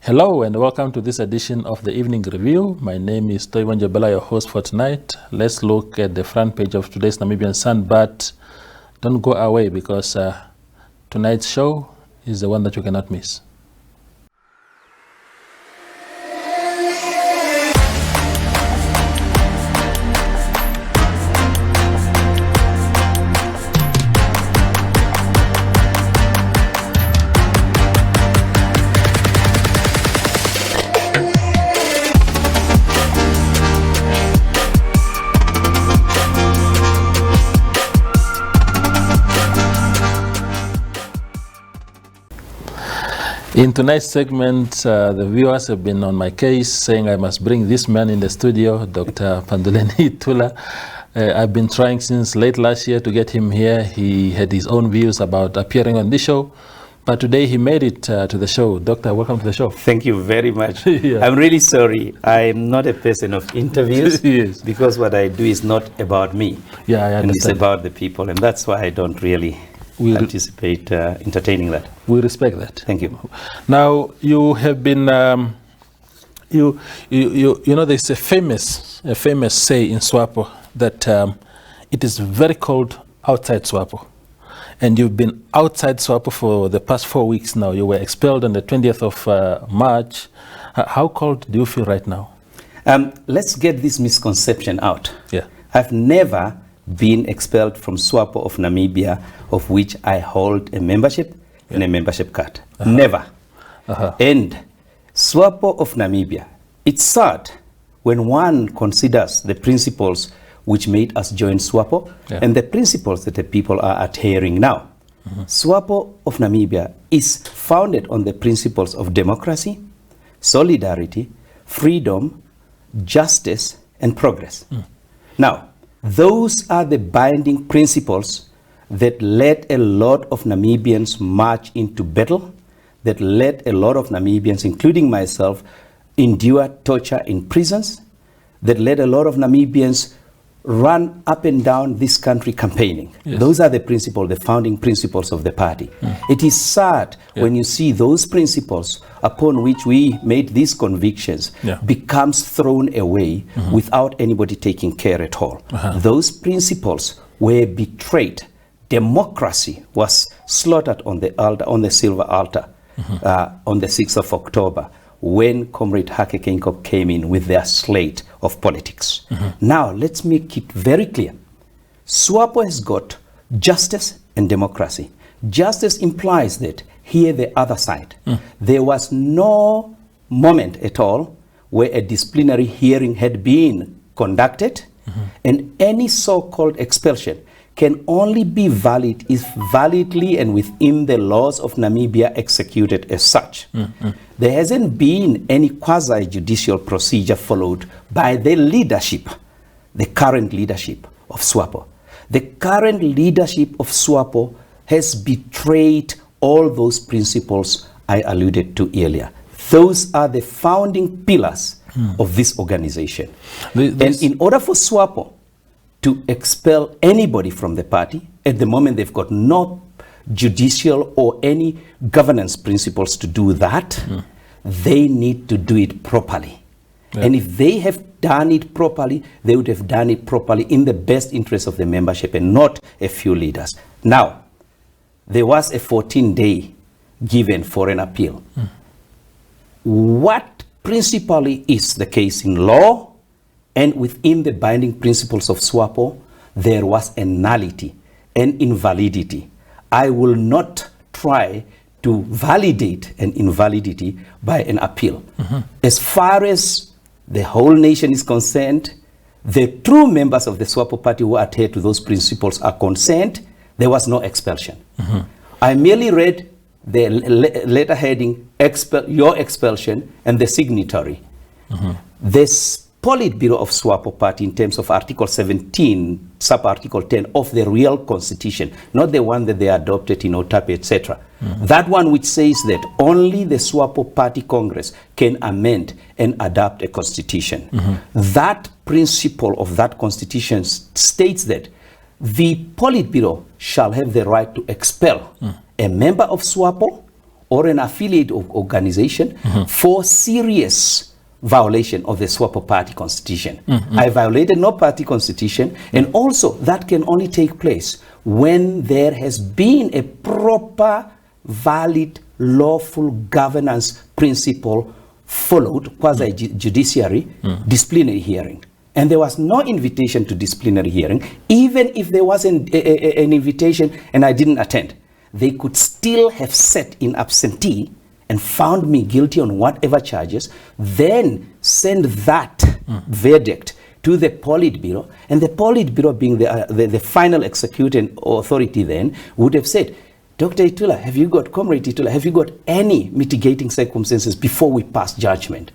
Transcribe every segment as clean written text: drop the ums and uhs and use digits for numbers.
Hello and welcome to this edition of the Evening Review. My name is Toiwan Jabela, your host for tonight. Let's look at the front page of today's Namibian Sun, but don't go away because tonight's show is the one that you cannot miss. In tonight's segment, the viewers have been on my case saying I must bring this man in the studio, Dr. Panduleni Itula. I've been trying since late last year to get him here. He had his own views about appearing on this show, but today he made it to the show. Doctor, welcome to the show. Thank you very much. Yeah. I'm really sorry. I'm not a person of interviews Yes. because what I do is not about me. Yeah, I and it's understand. about the people, and that's why I don't really anticipate entertaining that. We respect that. Thank you. Now, you have been, you know, there's a famous say in Swapo that it is very cold outside Swapo. And you've been outside Swapo for the past 4 weeks now. You were expelled on the 20th of March. How cold do you feel right now? Let's get this misconception out. Yeah. I've never been expelled from Swapo of Namibia, of which I hold a membership and a membership card. Never. And Swapo of Namibia, it's sad when one considers the principles which made us join Swapo and the principles that the people are adhering now. Swapo of Namibia is founded on the principles of democracy, solidarity, freedom, justice, and progress. Now, those are the binding principles that led a lot of Namibians march into battle, that led a lot of Namibians, including myself, endure torture in prisons, that led a lot of Namibians run up and down this country campaigning. Yes. Those are the principles, the founding principles of the party. It is sad when you see those principles upon which we made these convictions becomes thrown away without anybody taking care at all. Those principles were betrayed. Democracy was slaughtered on the altar, on the silver altar, on the 6th of October, when Comrade Hake Geingob came in with their slate of politics. Now, let's make it very clear. Swapo has got justice and democracy. Justice implies that here the other side, there was no moment at all where a disciplinary hearing had been conducted, and any so-called expulsion can only be valid if validly and within the laws of Namibia executed as such. There hasn't been any quasi-judicial procedure followed by the leadership, the current leadership of Swapo. The current leadership of Swapo has betrayed all those principles I alluded to earlier. Those are the founding pillars of this organization. And in order for Swapo to expel anybody from the party, at the moment they've got no judicial or any governance principles to do that. They need to do it properly. And if they have done it properly, they would have done it properly in the best interest of the membership and not a few leaders. Now, there was a 14-day given for an appeal. What principally is the case in law and within the binding principles of Swapo, there was a nullity and invalidity. I will not try to validate an invalidity by an appeal. As far as the whole nation is concerned, the true members of the Swapo party who adhere to those principles are concerned, there was no expulsion. I merely read the letter heading, your expulsion, and the signatory. This Politburo of Swapo party in terms of Article 17, sub-article 10 of the real constitution, not the one that they adopted in Otape, etc. That one which says that only the Swapo party Congress can amend and adopt a constitution. That principle of that constitution states that the Politburo shall have the right to expel a member of Swapo or an affiliate organization for serious violation of the Swapo party constitution. I violated no party constitution, and also that can only take place when there has been a proper, valid, lawful governance principle followed, quasi-judiciary disciplinary hearing. And there was no invitation to disciplinary hearing. Even if there was an invitation and I didn't attend, they could still have sat in absentee and found me guilty on whatever charges, then send that verdict to the Politburo, and the Politburo, being the final executing authority then, would have said, Dr. Itula, have you got, Comrade Itula, have you got any mitigating circumstances before we pass judgment?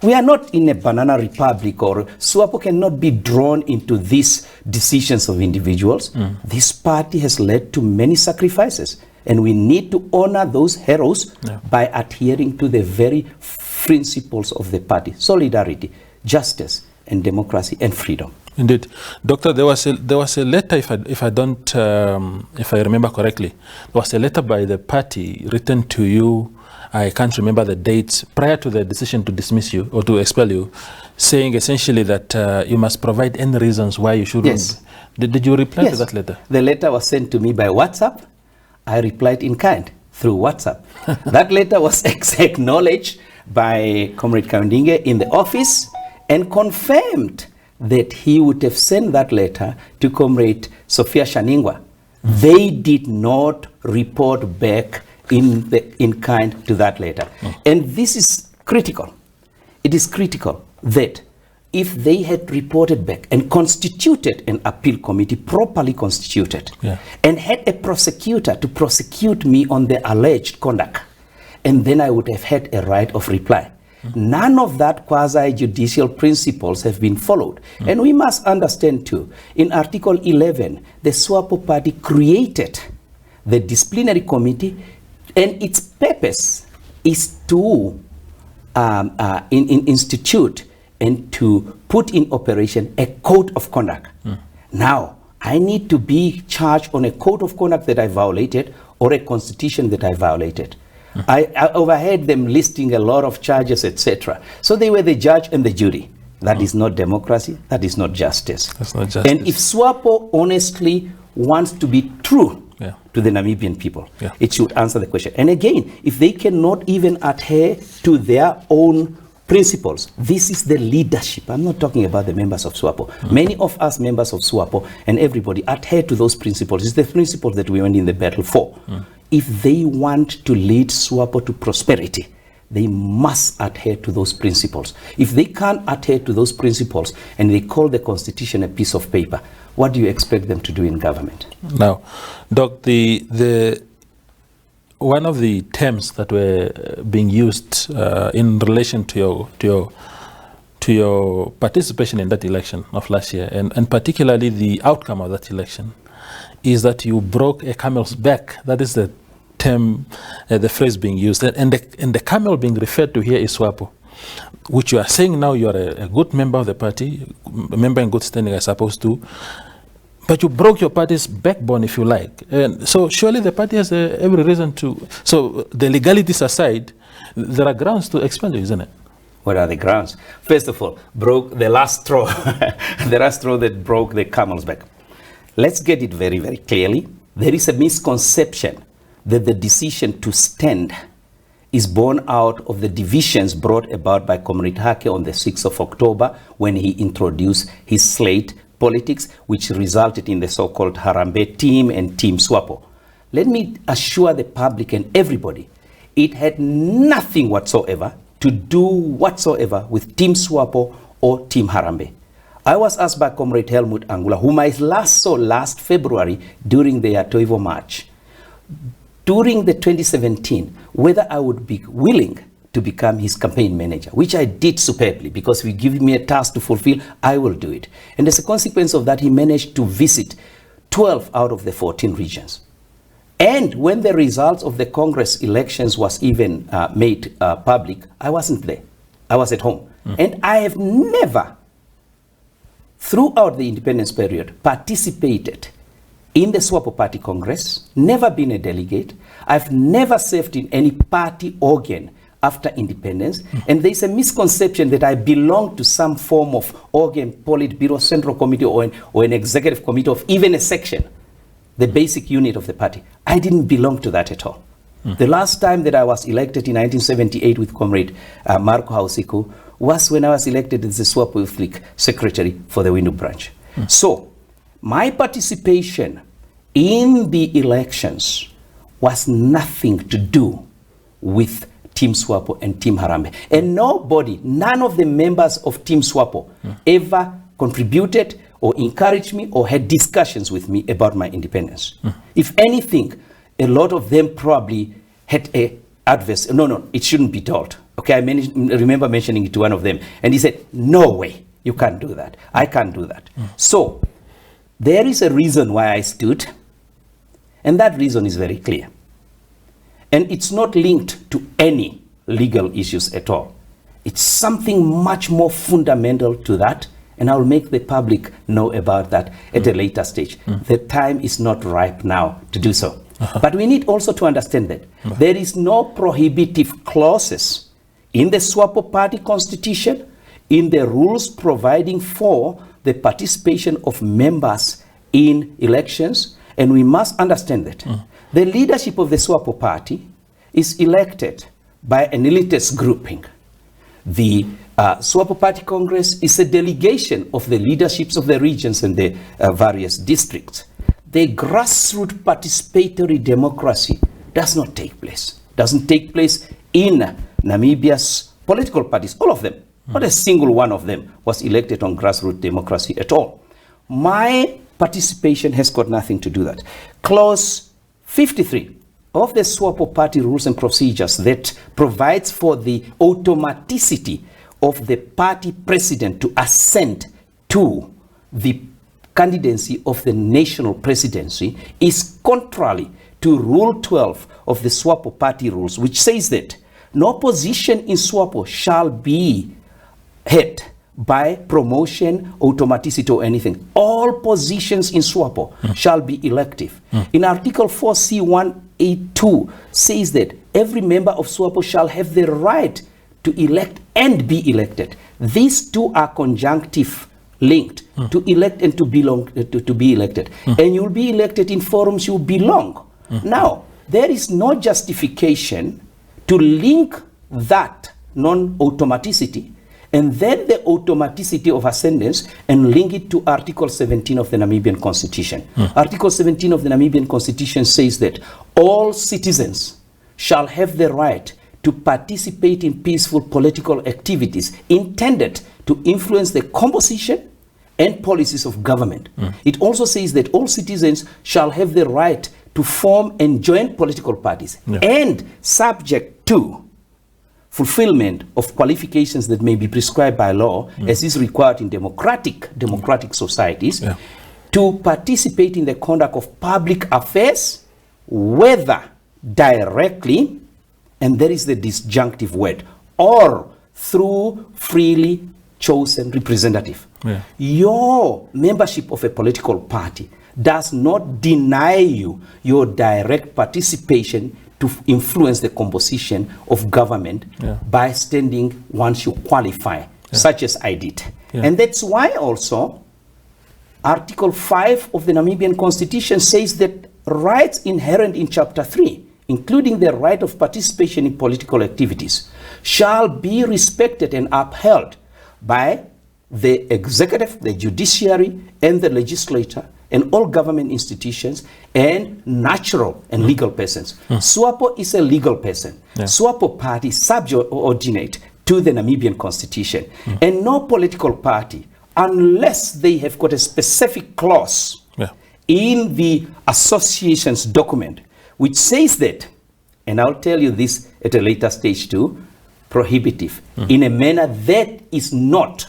We are not in a banana republic, or Swapo cannot be drawn into these decisions of individuals. This party has led to many sacrifices, and we need to honor those heroes by adhering to the very principles of the party: solidarity, justice, and democracy, and freedom. Indeed, Doctor. There was a letter, if I remember correctly, there was a letter by the party written to you. I can't remember the dates prior to the decision to dismiss you or to expel you, saying essentially that you must provide any reasons why you shouldn't. Yes. Did you reply to that letter? The letter was sent to me by WhatsApp. I replied in kind through WhatsApp. That letter was acknowledged by Comrade Kaundinge in the office and confirmed that he would have sent that letter to Comrade Sophia Shaningwa. They did not report back in kind to that letter. And this is critical. It is critical that if they had reported back and constituted an appeal committee, properly constituted, and had a prosecutor to prosecute me on the alleged conduct, and then I would have had a right of reply. None of that quasi-judicial principles have been followed. And we must understand too, in Article 11, the Swapo party created the disciplinary committee, and its purpose is to institute and to put in operation a code of conduct. Now, I need to be charged on a code of conduct that I violated or a constitution that I violated. I overheard them listing a lot of charges, etc. So they were the judge and the jury. That is not democracy. That is not justice. That's not justice. And if Swapo honestly wants to be true to the Namibian people, it should answer the question. And again, if they cannot even adhere to their own principles, this is the leadership. I'm not talking about the members of Swapo. Many of us members of Swapo and everybody adhere to those principles. It's the principles that we went in the battle for. If they want to lead Swapo to prosperity, they must adhere to those principles. If they can't adhere to those principles and they call the constitution a piece of paper, what do you expect them to do in government? Now, Doc, one of the terms that were being used in relation to your participation in that election of last year, and particularly the outcome of that election, is that you broke a camel's back. That is the term, the phrase being used. And the camel being referred to here is Swapo, which you are saying now you are a good member of the party, a member in good standing as opposed to, but you broke your party's backbone, if you like. And so surely the party has every reason to, so the legalities aside, there are grounds to expel you, isn't it? What are the grounds? First of all, broke the last straw, the last straw that broke the camel's back. Let's get it very, very clearly. There is a misconception that the decision to stand is born out of the divisions brought about by Comrade Hake on the 6th of October when he introduced his slate politics, which resulted in the so-called Harambe team and Team Swapo. Let me assure the public and everybody, it had nothing whatsoever to do whatsoever with Team Swapo or Team Harambe. I was asked by Comrade Helmut Angula, whom I last saw last February during the Atoivo March, during the 2017, whether I would be willing to become his campaign manager, which I did superbly, because if you give me a task to fulfill, I will do it. And as a consequence of that, he managed to visit 12 out of the 14 regions. And when the results of the Congress elections was even made public, I wasn't there. I was at home. And I have never, throughout the independence period, participated in the Swapo Party Congress, never been a delegate. I've never served in any party organ after independence. And there's a misconception that I belong to some form of organ, Politburo, Central Committee, or an executive committee of even a section, the basic unit of the party. I didn't belong to that at all. The last time that I was elected in 1978 with Comrade Marco Hausiku was when I was elected as the Swapo Youth League Secretary for the Windu branch. So, my participation in the elections was nothing to do with Team Swapo and Team Harambee. And none of the members of Team Swapo ever contributed or encouraged me or had discussions with me about my independence. If anything, a lot of them probably had a adverse, no, it shouldn't be told. Okay, I remember mentioning it to one of them, and he said, no way, you can't do that. I can't do that. So, there is a reason why I stood, and that reason is very clear. And it's not linked to any legal issues at all. It's something much more fundamental to that, and I'll make the public know about that at a later stage. The time is not ripe now to do so. But we need also to understand that there is no prohibitive clauses in the Swapo Party Constitution, in the rules providing for the participation of members in elections, and we must understand that the leadership of the Swapo Party is elected by an elitist grouping. The Swapo Party Congress is a delegation of the leaderships of the regions and the various districts. The grassroots participatory democracy does not take place. Doesn't take place in Namibia's political parties, all of them. Not a single one of them was elected on grassroots democracy at all. My participation has got nothing to do with that. Clause 53 of the Swapo Party Rules and Procedures that provides for the automaticity of the party president to assent to the candidacy of the national presidency is contrary to Rule 12 of the Swapo Party Rules, which says that no position in Swapo shall be held by promotion, automaticity, or anything. All positions in Swapo shall be elective. In Article 4C1A2 says that every member of Swapo shall have the right to elect and be elected. These two are conjunctive linked, to elect and to belong, to be elected. And you'll be elected in forums you belong. Now, there is no justification to link that non-automaticity and then the automaticity of ascendance and link it to Article 17 of the Namibian Constitution. Article 17 of the Namibian Constitution says that all citizens shall have the right to participate in peaceful political activities intended to influence the composition and policies of government. It also says that all citizens shall have the right to form and join political parties and subject to fulfillment of qualifications that may be prescribed by law, as is required in democratic societies, to participate in the conduct of public affairs, whether directly, and there is the disjunctive word, or through freely chosen representative. Your membership of a political party does not deny you your direct participation to influence the composition of government by standing once you qualify, such as I did. And that's why also Article 5 of the Namibian Constitution says that rights inherent in Chapter 3, including the right of participation in political activities, shall be respected and upheld by the executive, the judiciary, and the legislature, and all government institutions, and natural and legal persons. Swapo is a legal person. Swapo party subordinate to the Namibian Constitution. And no political party, unless they have got a specific clause in the association's document, which says that, and I'll tell you this at a later stage too, prohibitive, in a manner that is not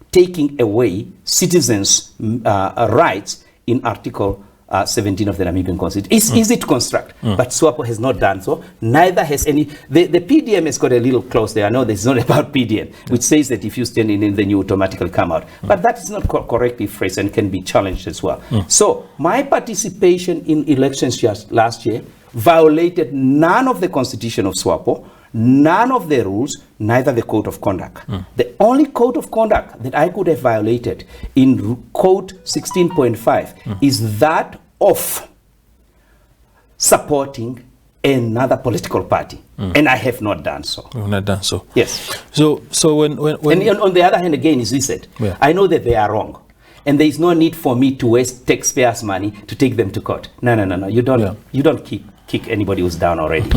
taking away citizens' rights in Article 17 of the Namibian Constitution. It's easy to construct, but Swapo has not done so. Neither has any. The PDM has got a little clause there. I know it's not about PDM, which says that if you stand in, then you automatically come out. But that is not correctly phrased and can be challenged as well. So my participation in elections last year violated none of the constitution of Swapo, none of the rules, neither the code of conduct. The only code of conduct that I could have violated in code 16.5 is that of supporting another political party. And I have not done so. You have not done so. Yes. So when and on the other hand, again, as we said, I know that they are wrong. And there is no need for me to waste taxpayers' money to take them to court. No. You don't kick anybody who's down already.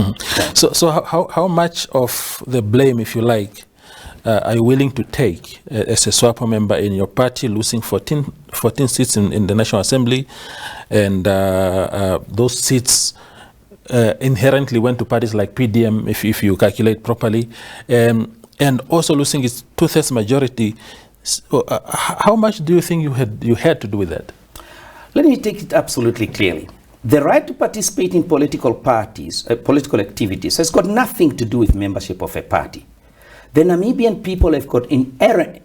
So how much of the blame, if you like, are you willing to take as a Swapo member in your party losing 14 seats in the National Assembly, and those seats inherently went to parties like PDM, if you calculate properly, and also losing its 2/3 majority? So, how much do you think you had to do with that? Let me take it absolutely clearly. The right to participate in political parties, political activities, has got nothing to do with membership of a party. The Namibian people have got an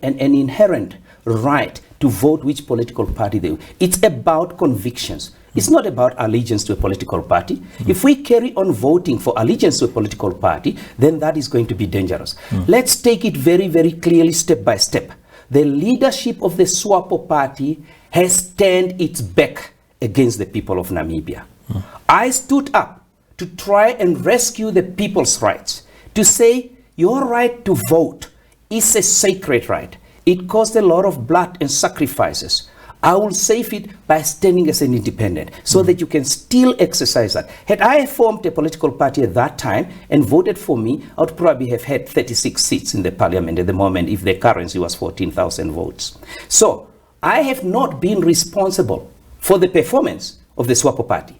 inherent right to vote which political party they will. It's about convictions. It's not about allegiance to a political party. If we carry on voting for allegiance to a political party, then that is going to be dangerous. Let's take it very, very clearly, step by step. The leadership of the Swapo party has turned its back against the people of Namibia. I stood up to try and rescue the people's rights, to say your right to vote is a sacred right. It cost a lot of blood and sacrifices. I will save it by standing as an independent so that you can still exercise that. Had I formed a political party at that time and voted for me, I would probably have had 36 seats in the parliament at the moment if the currency was 14,000 votes. So I have not been responsible for the performance of the Swapo party.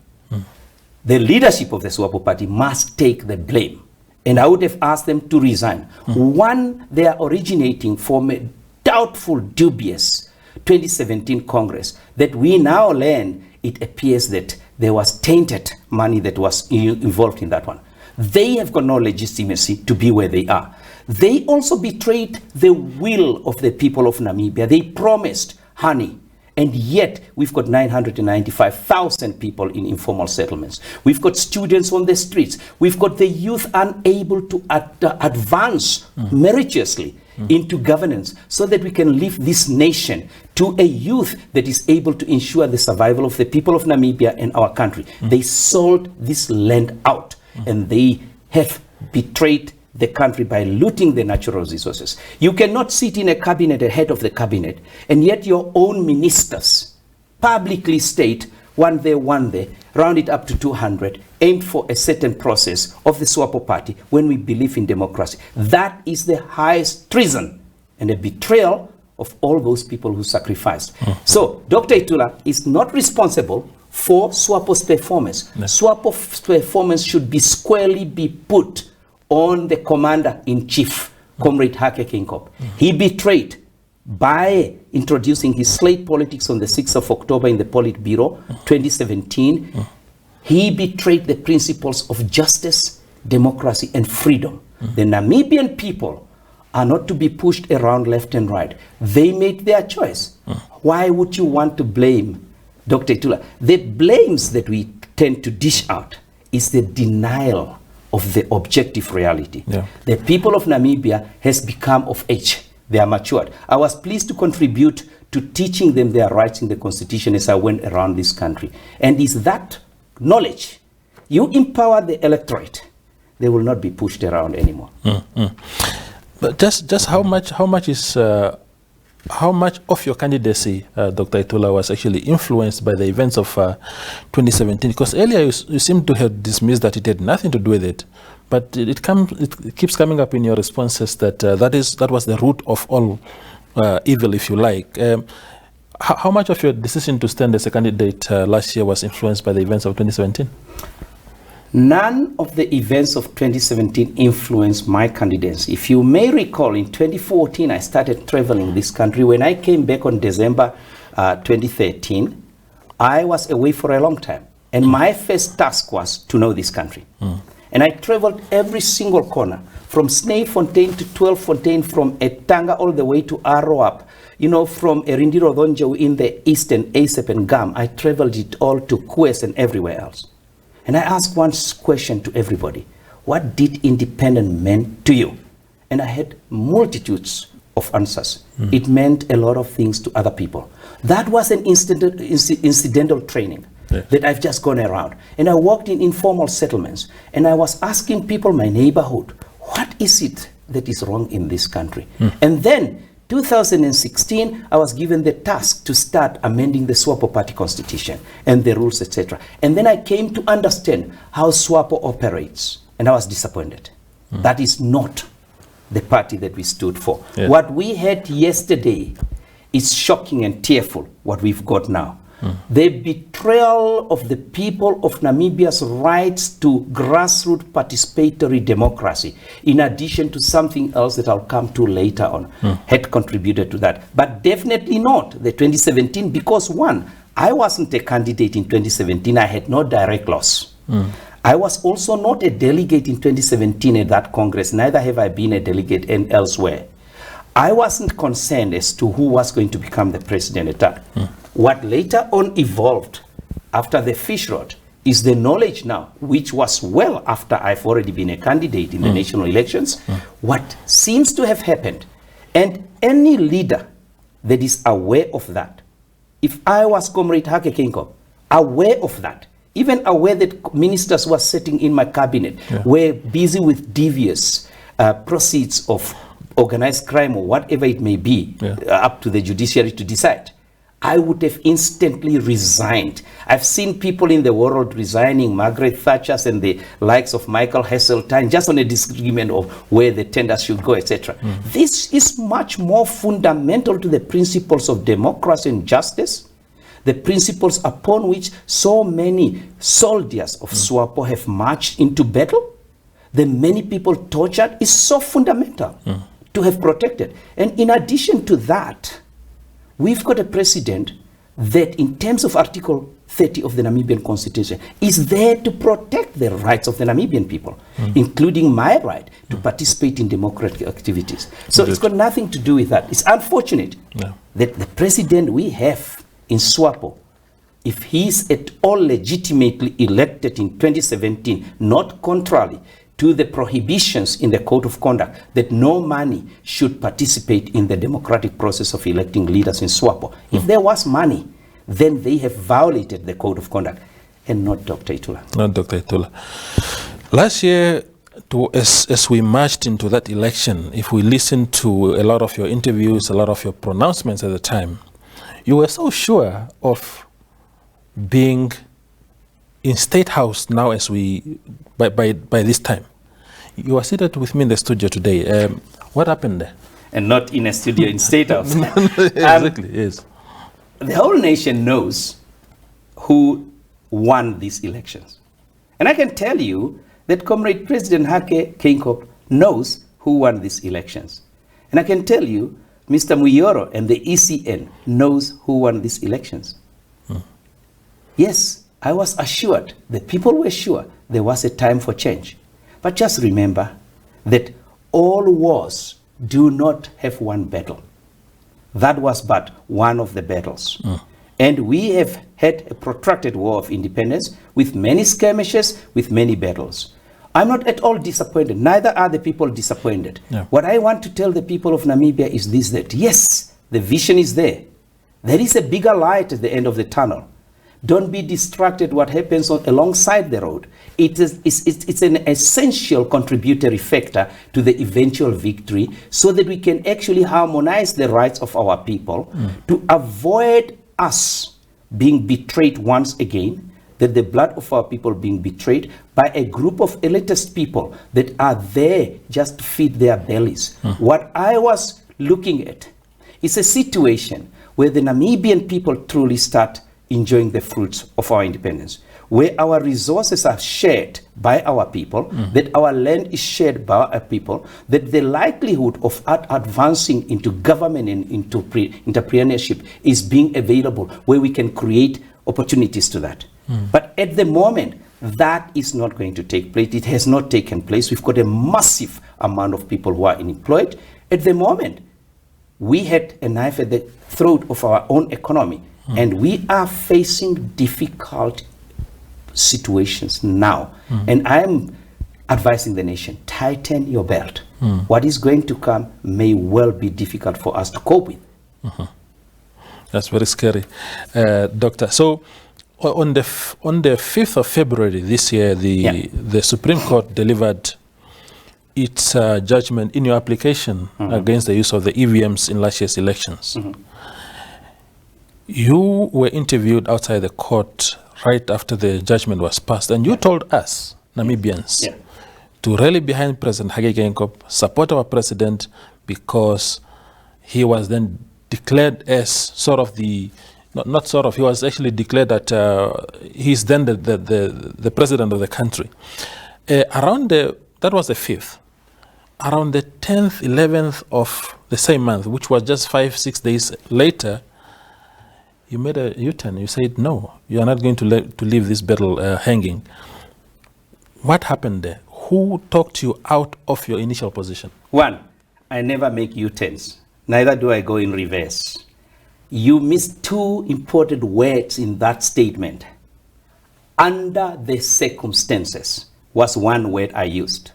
The leadership of the Swapo party must take the blame. And I would have asked them to resign. One, they are originating from a doubtful, dubious 2017 Congress that we now learn it appears that there was tainted money that was involved in that one. They have got no legitimacy to be where they are. They also betrayed the will of the people of Namibia. They promised honey, and yet we've got 995,000 people in informal settlements. We've got students on the streets. We've got the youth unable to advance meritoriously into governance so that we can leave this nation to a youth that is able to ensure the survival of the people of Namibia and our country. They sold this land out and they have betrayed the country by looting the natural resources. You cannot sit in a cabinet, a head of the cabinet, and yet your own ministers publicly state one there, round it up to 200, aimed for a certain process of the Swapo party when we believe in democracy. That is the highest treason and a betrayal of all those people who sacrificed. So Dr. Itula is not responsible for Swapo's performance. Swapo's performance should be squarely be put on the commander-in-chief, Comrade Hake Kinkob. He betrayed by introducing his slate politics on the 6th of October in the Politburo 2017. He betrayed the principles of justice, democracy, and freedom. The Namibian people are not to be pushed around left and right. They made their choice. Why would you want to blame Dr. Itula? The blames that we tend to dish out is the denial of the objective reality. The people of Namibia has become of age. They are matured. I was pleased to contribute to teaching them their rights in the Constitution as I went around this country. And is that knowledge, you empower the electorate, they will not be pushed around anymore. But just how much of your candidacy, Dr. Itula, was actually influenced by the events of 2017? Because earlier you seemed to have dismissed that it had nothing to do with it, but it keeps coming up in your responses that that was the root of all evil, if you like. How much of your decision to stand as a candidate last year was influenced by the events of 2017? None of the events of 2017 influenced my candidacy. If you may recall, in 2014, I started traveling this country. When I came back on December 2013, I was away for a long time. And my first task was to know this country. And I traveled every single corner, from Sneyfontein to 12Fontein, from Etanga all the way to Aroap, from Erindiro Donjo in the eastern ASEP and GAM. I traveled it all to Kues and everywhere else. And I asked one question to everybody: what did independence mean to you? And I had multitudes of answers. It meant a lot of things to other people. That was an incidental training. That I've just gone around. And I walked in informal settlements, and I was asking people, my neighborhood, what is it that is wrong in this country? And then 2016, I was given the task to start amending the Swapo party constitution and the rules, etc. And then I came to understand how Swapo operates, and I was disappointed. That is not the party that we stood for. What we had yesterday is shocking and tearful, what we've got now. The betrayal of the people of Namibia's rights to grassroots participatory democracy, in addition to something else that I'll come to later on, had contributed to that. But definitely not the 2017, because one, I wasn't a candidate in 2017. I had no direct loss. I was also not a delegate in 2017 at that Congress. Neither have I been a delegate elsewhere. I wasn't concerned as to who was going to become the president at that. What later on evolved after the fish rod is the knowledge now, which was well after I've already been a candidate in the national elections, what seems to have happened. And any leader that is aware of that, if I was Comrade Hake Kinko, aware of that, even aware that ministers who were sitting in my cabinet were busy with devious proceeds of organized crime or whatever it may be, up to the judiciary to decide, I would have instantly resigned. I've seen people in the world resigning, Margaret Thatcher and the likes of Michael Heseltine, just on a disagreement of where the tender should go, etc. This is much more fundamental to the principles of democracy and justice, the principles upon which so many soldiers of Swapo have marched into battle, the many people tortured, is so fundamental to have protected. And in addition to that, we've got a president that, in terms of Article 30 of the Namibian Constitution, is there to protect the rights of the Namibian people, including my right to participate in democratic activities. So it's got nothing to do with that. It's unfortunate that the president we have in Swapo, if he's at all legitimately elected in 2017, not contrary to the prohibitions in the Code of Conduct that no money should participate in the democratic process of electing leaders in Swapo. If there was money, then they have violated the Code of Conduct, and not Dr. Itula. Not Dr. Itula. Last year, as we marched into that election, if we listened to a lot of your interviews, a lot of your pronouncements at the time, you were so sure of being in State House now, as we by this time. You are seated with me in the studio today. What happened there? And not in a studio in State House. Exactly, yes. The whole nation knows who won these elections. And I can tell you that Comrade President Hake Kinko knows who won these elections. And I can tell you Mr. Muyoro and the ECN knows who won these elections. Yes, I was assured, the people were sure there was a time for change. But just remember that all wars do not have one battle. That was but one of the battles. And we have had a protracted war of independence with many skirmishes, with many battles. I'm not at all disappointed. Neither are the people disappointed. What I want to tell the people of Namibia is this, that yes, the vision is there. There is a bigger light at the end of the tunnel. Don't be distracted what happens alongside the road. It's an essential contributory factor to the eventual victory, so that we can actually harmonize the rights of our people to avoid us being betrayed once again, that the blood of our people being betrayed by a group of elitist people that are there just to feed their bellies. What I was looking at is a situation where the Namibian people truly start enjoying the fruits of our independence, where our resources are shared by our people, that our land is shared by our people, that the likelihood of advancing into government and into entrepreneurship is being available, where we can create opportunities to that. But at the moment, that is not going to take place. It has not taken place. We've got a massive amount of people who are unemployed. At the moment, we had a knife at the throat of our own economy, and we are facing difficult situations now. And I am advising the nation, tighten your belt. What is going to come may well be difficult for us to cope with. That's very scary, Doctor. So, on the 5th of February this year, the Supreme Court delivered its judgment in your application against the use of the EVMs in last year's elections. You were interviewed outside the court right after the judgment was passed, and you told us, Namibians, to rally behind President Hage Geingob, support our president, because he was then declared as sort of the, not sort of, he was actually declared that he's then the president of the country. That was the 5th. Around the 10th, 11th of the same month, which was just 5-6 days later, you made a U-turn. You said, no, you are not going to leave this battle hanging. What happened there? Who talked you out of your initial position? One, I never make U-turns. Neither do I go in reverse. You missed two important words in that statement. Under the circumstances was one word I used.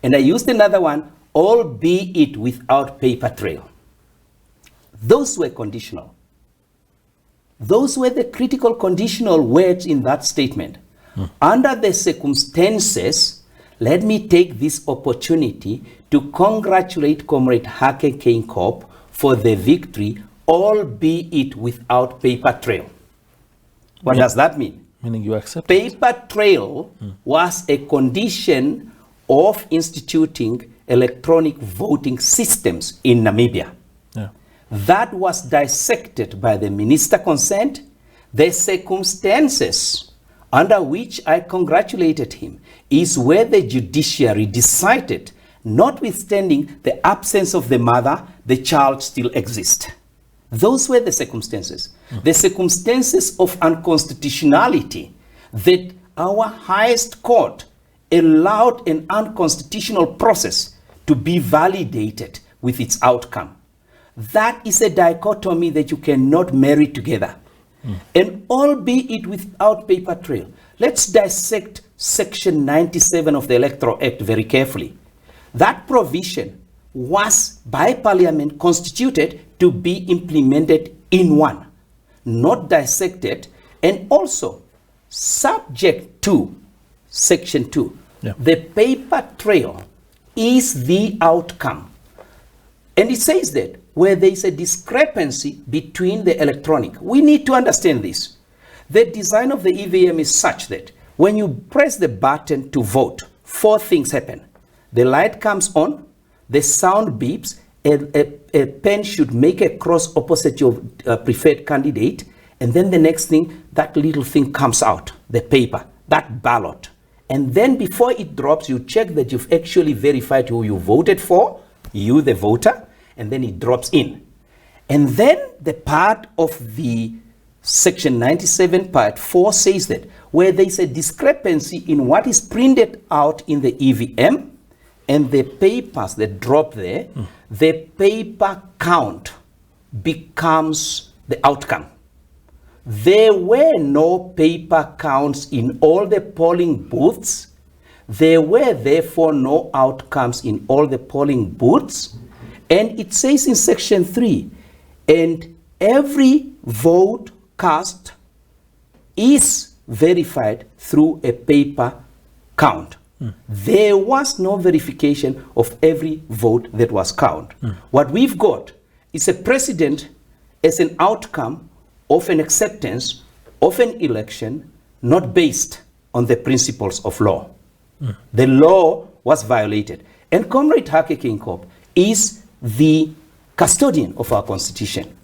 And I used another one, albeit without paper trail. Those were conditional. Those were the critical conditional words in that statement. Under the circumstances, let me take this opportunity to congratulate Comrade Hage Geingob for the victory, albeit without paper trail. What does that mean? Meaning you accept paper trail was a condition of instituting electronic voting systems in Namibia. That was dissected by the minister concerned. The circumstances under which I congratulated him is where the judiciary decided, notwithstanding the absence of the mother, the child still exists. Those were the circumstances. The circumstances of unconstitutionality that our highest court allowed an unconstitutional process to be validated with its outcome. That is a dichotomy that you cannot marry together. And albeit without paper trail. Let's dissect Section 97 of the Electoral Act very carefully. That provision was by Parliament constituted to be implemented in one, not dissected, and also subject to Section 2. The paper trail is the outcome. And it says that where there is a discrepancy between the electronic, we need to understand this. The design of the EVM is such that when you press the button to vote, four things happen. The light comes on, the sound beeps, a pen should make a cross opposite your preferred candidate, and then the next thing, that little thing comes out, the paper, that ballot. And then before it drops, you check that you've actually verified who you voted for, you the voter, and then it drops in. And then the part of the Section 97 Part 4 says that where there is a discrepancy in what is printed out in the EVM and the papers that drop there, the paper count becomes the outcome. There were no paper counts in all the polling booths. There were therefore no outcomes in all the polling booths. And it says in Section 3, and every vote cast is verified through a paper count. There was no verification of every vote that was counted. What we've got is a precedent as an outcome of an acceptance of an election not based on the principles of law. The law was violated. And Comrade Hage Geingob is the custodian of our constitution.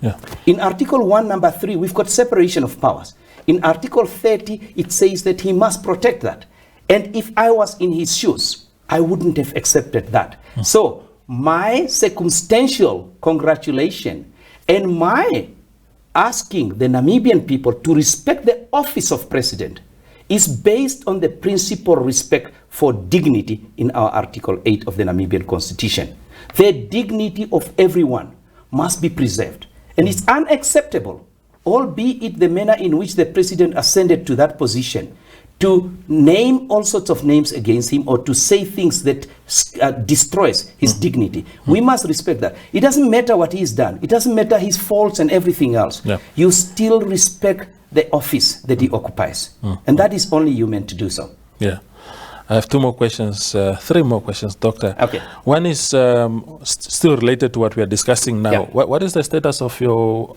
In Article 1, number 3, we've got separation of powers. In Article 30, it says that he must protect that. And if I was in his shoes, I wouldn't have accepted that. So my circumstantial congratulation and my asking the Namibian people to respect the office of president is based on the principle respect for dignity in our Article 8 of the Namibian Constitution. The dignity of everyone must be preserved. And it's unacceptable, albeit the manner in which the president ascended to that position, to name all sorts of names against him or to say things that destroys his dignity. We must respect that. It doesn't matter what he's done. It doesn't matter his faults and everything else. Yeah. You still respect the office that he occupies. And that is only human to do so. Yeah. I have two more questions, three more questions, Doctor. Okay. One is still related to what we are discussing now. Yeah. What is the status of your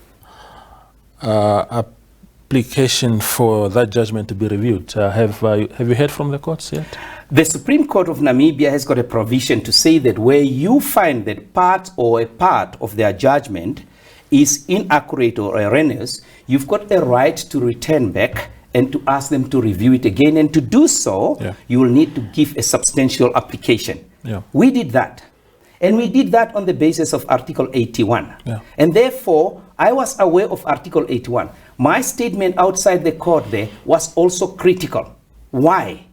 application for that judgment to be reviewed? Have you heard from the courts yet? The Supreme Court of Namibia has got a provision to say that where you find that part or a part of their judgment is inaccurate or erroneous, you've got a right to return back and to ask them to review it again. And to do so, you will need to give a substantial application. Yeah. We did that. And we did that on the basis of Article 81. Yeah. And therefore, I was aware of Article 81. My statement outside the court there was also critical. Why?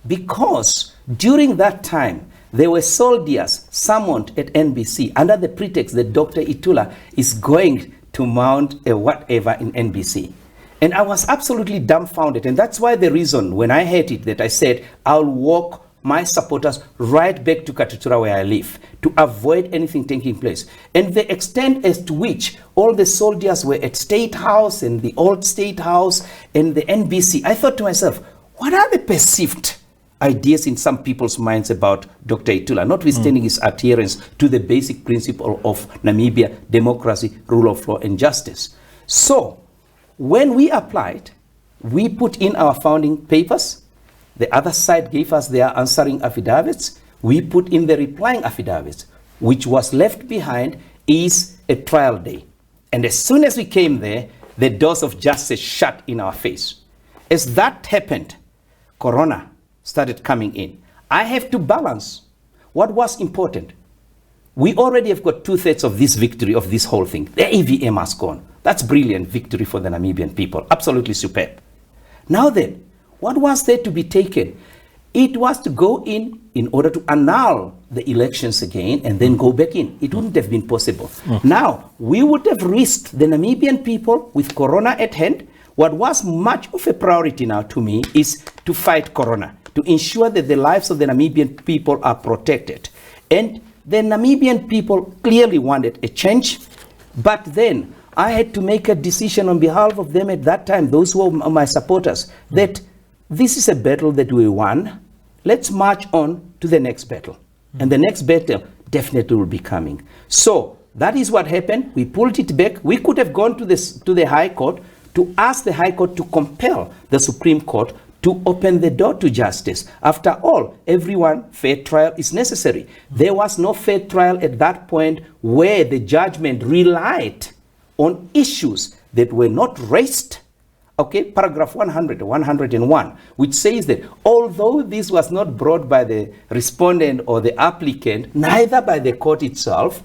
Because during that time, there were soldiers summoned at NBC under the pretext that Dr. Itula is going to mount a whatever in NBC. And I was absolutely dumbfounded. And that's why the reason when I heard it that I said, I'll walk my supporters right back to Katutura where I live to avoid anything taking place. And the extent as to which all the soldiers were at State House and the old State House and the NBC, I thought to myself, what are the perceived ideas in some people's minds about Dr. Itula, notwithstanding his adherence to the basic principle of Namibia, democracy, rule of law, and justice? So, when we applied, we put in our founding papers. The other side gave us their answering affidavits. We put in the replying affidavits. Which was left behind is a trial day. And as soon as we came there, the doors of justice shut in our face. As that happened, Corona started coming in. I have to balance what was important. We already have got 2/3 of this victory of this whole thing. The EVM has gone. That's brilliant victory for the Namibian people. Absolutely superb. Now then, what was there to be taken? It was to go in order to annul the elections again and then go back in. It wouldn't have been possible. Now, we would have risked the Namibian people with Corona at hand. What was much of a priority now to me is to fight Corona, to ensure that the lives of the Namibian people are protected. And the Namibian people clearly wanted a change, but then I had to make a decision on behalf of them at that time, those who were my supporters, that this is a battle that we won. Let's march on to the next battle. And the next battle definitely will be coming. So that is what happened. We pulled it back. We could have gone to the High Court to ask the High Court to compel the Supreme Court to open the door to justice. After all, everyone, fair trial is necessary. There was no fair trial at that point where the judgment relied on issues that were not raised. Okay, paragraph 100, 101, which says that although this was not brought by the respondent or the applicant, neither by the court itself,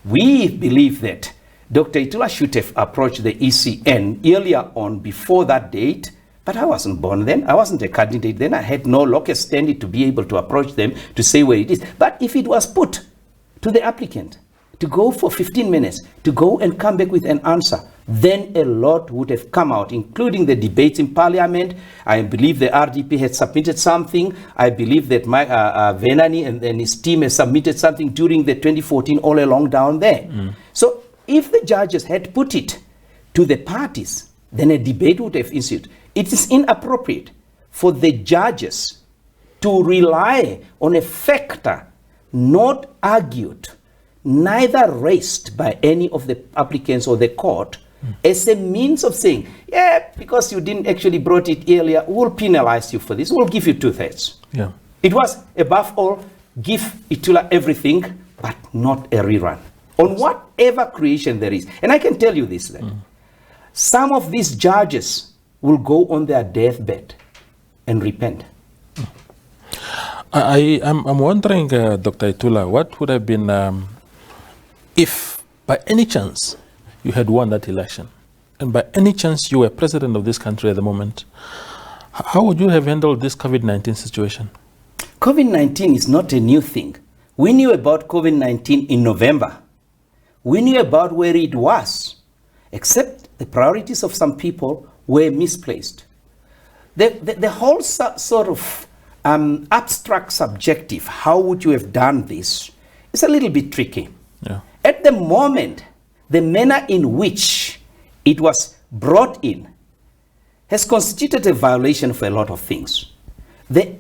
we believe that Dr. Itula should have approached the ECN earlier on before that date, but I wasn't born then. I wasn't a candidate then. I had no locus standi to be able to approach them to say where it is. But if it was put to the applicant to go for 15 minutes, to go and come back with an answer, then a lot would have come out, including the debates in Parliament. I believe the RDP had submitted something. I believe that Venani and his team has submitted something during the 2014 all along down there. So if the judges had put it to the parties, then a debate would have ensued. It is inappropriate for the judges to rely on a factor not argued, neither raised by any of the applicants or the court, as a means of saying, yeah, because you didn't actually brought it earlier, we'll penalize you for this, we'll give you 2/3. Yeah. It was, above all, give Itula everything, but not a rerun. On whatever creation there is. And I can tell you this, that some of these judges will go on their deathbed and repent. I'm wondering, Dr. Itula, what would have been if, by any chance, you had won that election? and by any chance you were president of this country at the moment, how would you have handled this COVID-19 situation? COVID-19 is not a new thing. We knew about COVID-19 in November. We knew about where it was, except the priorities of some people were misplaced. The whole sort of abstract subjective, how would you have done this, is a little bit tricky. Yeah. At the moment, the manner in which it was brought in has constituted a violation for a lot of things. The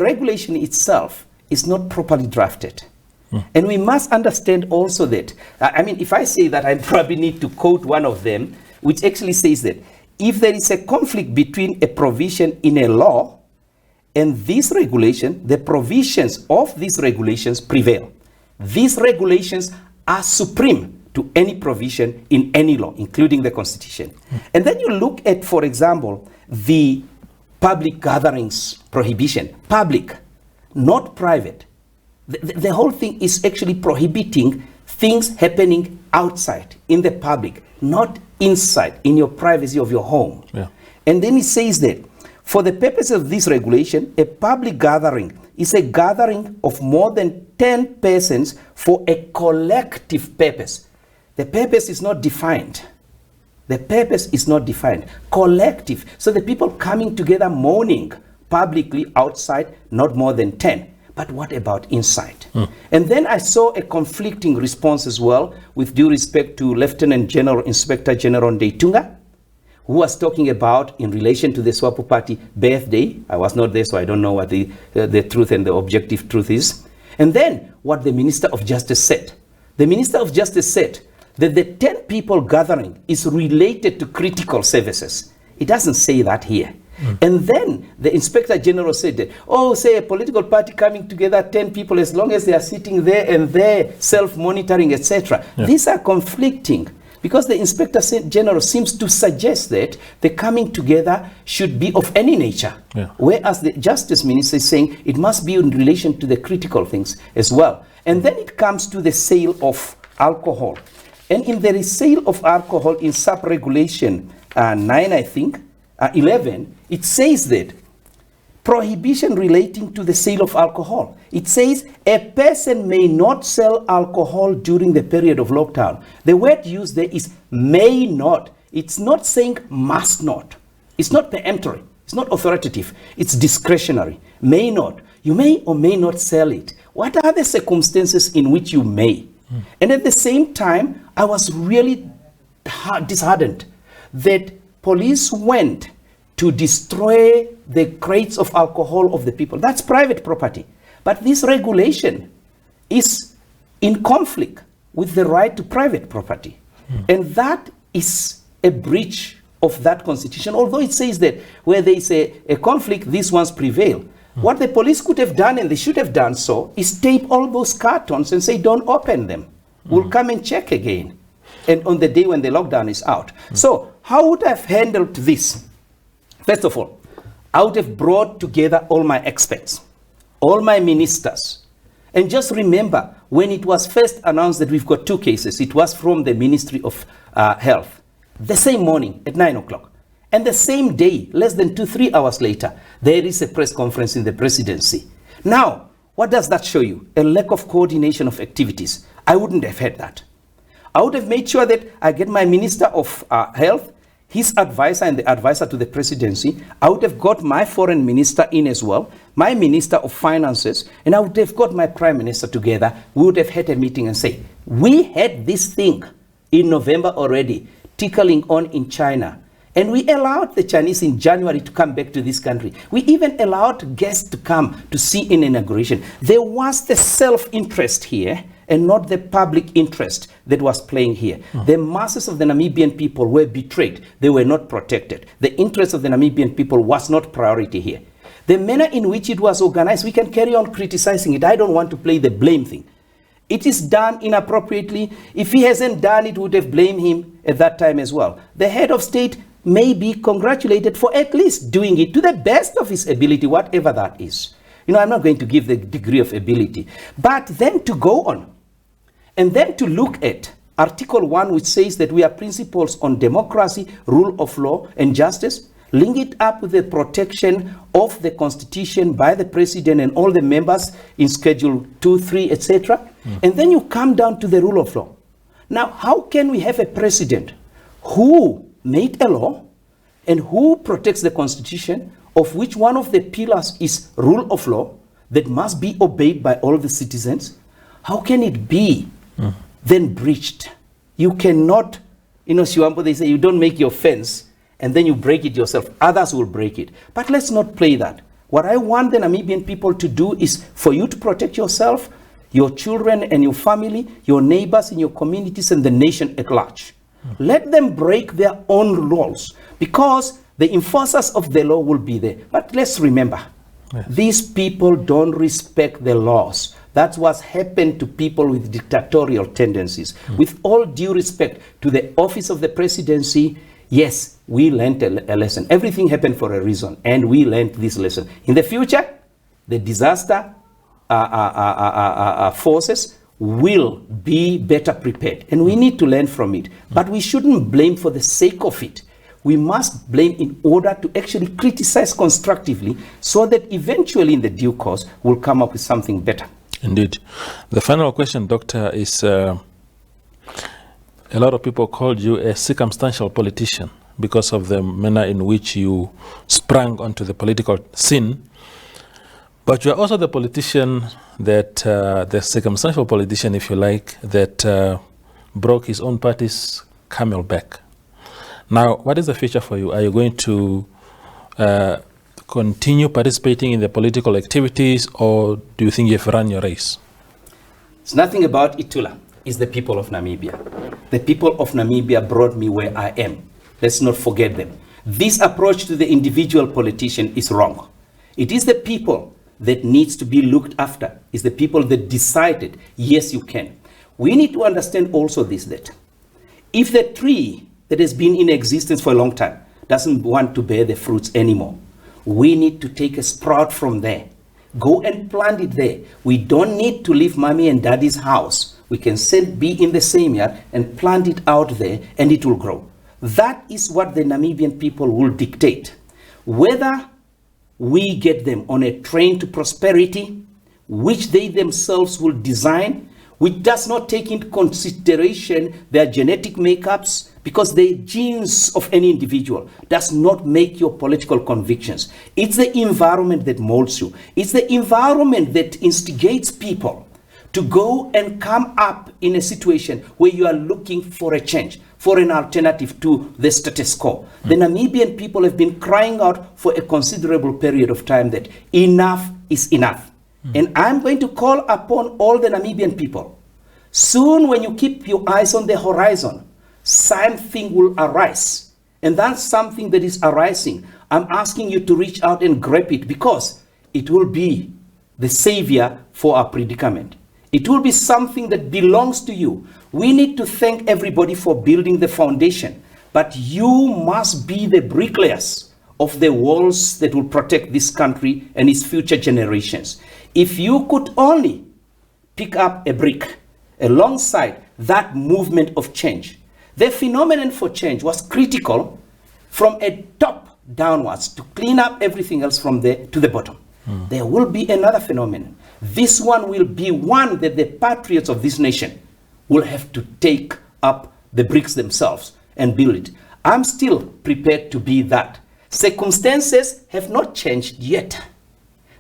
regulation itself is not properly drafted. And we must understand also that, I mean, if I say that, I probably need to quote one of them, which actually says that if there is a conflict between a provision in a law and this regulation, the provisions of these regulations prevail. These regulations are supreme to any provision in any law, including the Constitution. And then you look at, for example, the public gatherings prohibition. Public, not private. The whole thing is actually prohibiting things happening outside, in the public, not inside, in your privacy of your home. Yeah. And then it says that, for the purpose of this regulation, a public gathering is a gathering of more than 10 persons for a collective purpose. The purpose is not defined. The purpose is not defined. Collective. So the people coming together mourning publicly outside, not more than 10. But what about inside? And then I saw a conflicting response as well, with due respect to Lieutenant General Inspector General Ndeitunga, who was talking about, in relation to the Swapo Party birthday. I was not there, so I don't know what the truth and the objective truth is. And then what the Minister of Justice said. The Minister of Justice said that the 10 people gathering is related to critical services. It doesn't say that here. And then the Inspector General said that, oh, say a political party coming together, 10 people, as long as they are sitting there and they're self-monitoring, etc. Yeah. These are conflicting, because the Inspector General seems to suggest that the coming together should be of any nature. Yeah. Whereas the Justice Minister is saying it must be in relation to the critical things as well. And then it comes to the sale of alcohol. And in the sale of alcohol in sub-regulation 9, I think, 11, it says that prohibition relating to the sale of alcohol. It says a person may not sell alcohol during the period of lockdown. The word used there is may not. It's not saying must not. It's not peremptory. It's not authoritative. It's discretionary. May not. You may or may not sell it. What are the circumstances in which you may? And at the same time, I was really disheartened that police went to destroy the crates of alcohol of the people. That's private property. But this regulation is in conflict with the right to private property. And that is a breach of that constitution, although it says that where there is a conflict, these ones prevail. What the police could have done, and they should have done so, is tape all those cartons and say, don't open them. We'll come and check again. And on the day when the lockdown is out. So how would I have handled this? First of all, I would have brought together all my experts, all my ministers. And just remember, when it was first announced that we've got 2 cases, it was from the Ministry of Health. The same morning at 9 o'clock. And the same day, less than 2-3 hours later, there is a press conference in the presidency. Now, what does that show you? A lack of coordination of activities. I wouldn't have had that. I would have made sure that I get my Minister of Health, his advisor and the advisor to the presidency. I would have got my foreign minister in as well, my Minister of Finances, and I would have got my Prime Minister together. We would have had a meeting and say, we had this thing in November already, tickling on in China. And we allowed the Chinese in January to come back to this country. We even allowed guests to come to see an inauguration. There was the self-interest here and not the public interest that was playing here. The masses of the Namibian people were betrayed. They were not protected. The interest of the Namibian people was not priority here. The manner in which it was organized, we can carry on criticizing it. I don't want to play the blame thing. It is done inappropriately. If he hasn't done it, we would have blamed him at that time as well. The head of state may be congratulated for at least doing it to the best of his ability, whatever that is. You know, I'm not going to give the degree of ability. But then to go on and then to look at Article 1, which says that we have principles on democracy, rule of law, and justice. Link it up with the protection of the Constitution by the President and all the members in Schedule 2, 3, etc. And then you come down to the rule of law. Now, how can we have a president who made a law and who protects the Constitution, of which one of the pillars is rule of law that must be obeyed by all the citizens? How can it be then breached? You cannot, Swapo, they say you don't make your fence and then you break it yourself. Others will break it. But let's not play that. What I want the Namibian people to do is for you to protect yourself, your children and your family, your neighbors in your communities, and the nation at large. Let them break their own laws, because the enforcers of the law will be there. But let's remember, these people don't respect the laws. That's what's happened to people with dictatorial tendencies. With all due respect to the office of the presidency, yes, we learned a lesson. Everything happened for a reason, and we learned this lesson. In the future, the disaster forces will be better prepared, and we need to learn from it. But we shouldn't blame for the sake of it. We must blame in order to actually criticize constructively, so that eventually in the due course we'll come up with something better. Indeed. The final question, Doctor, is a lot of people called you a circumstantial politician because of the manner in which you sprang onto the political scene. But you are also the politician that, the circumstantial politician, if you like, that broke his own party's camel back. Now, what is the future for you? Are you going to continue participating in the political activities, or do you think you've run your race? It's nothing about Itula. It's the people of Namibia. The people of Namibia brought me where I am. Let's not forget them. This approach to the individual politician is wrong. It is the people that needs to be looked after. It's the people that decided, yes, you can. We need to understand also this, that if the tree that has been in existence for a long time doesn't want to bear the fruits anymore, we need to take a sprout from there. Go and plant it there. We don't need to leave mommy and daddy's house. We can be in the same yard and plant it out there, and it will grow. That is what the Namibian people will dictate. Whether we get them on a train to prosperity, which they themselves will design, which does not take into consideration their genetic makeups, because the genes of any individual does not make your political convictions. It's the environment that molds you. It's the environment that instigates people to go and come up in a situation where you are looking for a change, for an alternative to the status quo. The Namibian people have been crying out for a considerable period of time that enough is enough. And I'm going to call upon all the Namibian people. Soon, when you keep your eyes on the horizon, something will arise. And that's something that is arising. I'm asking you to reach out and grab it, because it will be the savior for our predicament. It will be something that belongs to you. We need to thank everybody for building the foundation, but you must be the bricklayers of the walls that will protect this country and its future generations. If you could only pick up a brick alongside that movement of change, the phenomenon for change was critical from a top downwards to clean up everything else from there to the bottom. There will be another phenomenon. This one will be one that the patriots of this nation will have to take up the bricks themselves and build it. I'm still prepared to be that. Circumstances have not changed yet.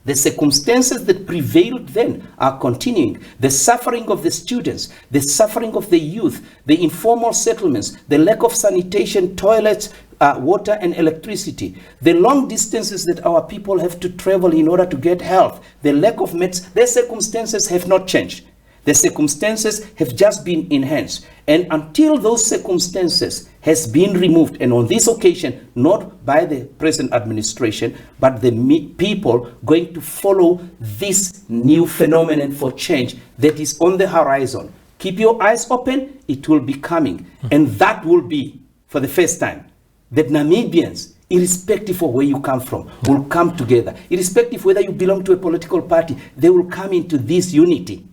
The circumstances that prevailed then are continuing. The suffering of the students, the suffering of the youth, the informal settlements, the lack of sanitation, toilets, water and electricity, the long distances that our people have to travel in order to get health, the lack of meds, the circumstances have not changed. The circumstances have just been enhanced. And until those circumstances has been removed, and on this occasion, not by the present administration, but the people going to follow this new phenomenon for change that is on the horizon. Keep your eyes open, it will be coming. And that will be, for the first time, that Namibians, irrespective of where you come from, will come together. Irrespective whether you belong to a political party, they will come into this unity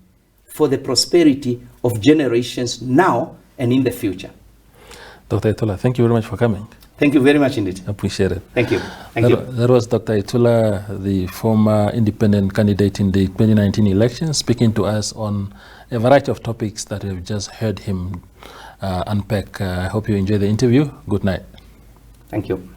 for the prosperity of generations now and in the future. Dr. Itula, thank you very much for coming. Thank you very much indeed. Appreciate it. Thank you. That was Dr. Itula, the former independent candidate in the 2019 election, speaking to us on a variety of topics that we've just heard him unpack. I hope you enjoy the interview. Good night. Thank you.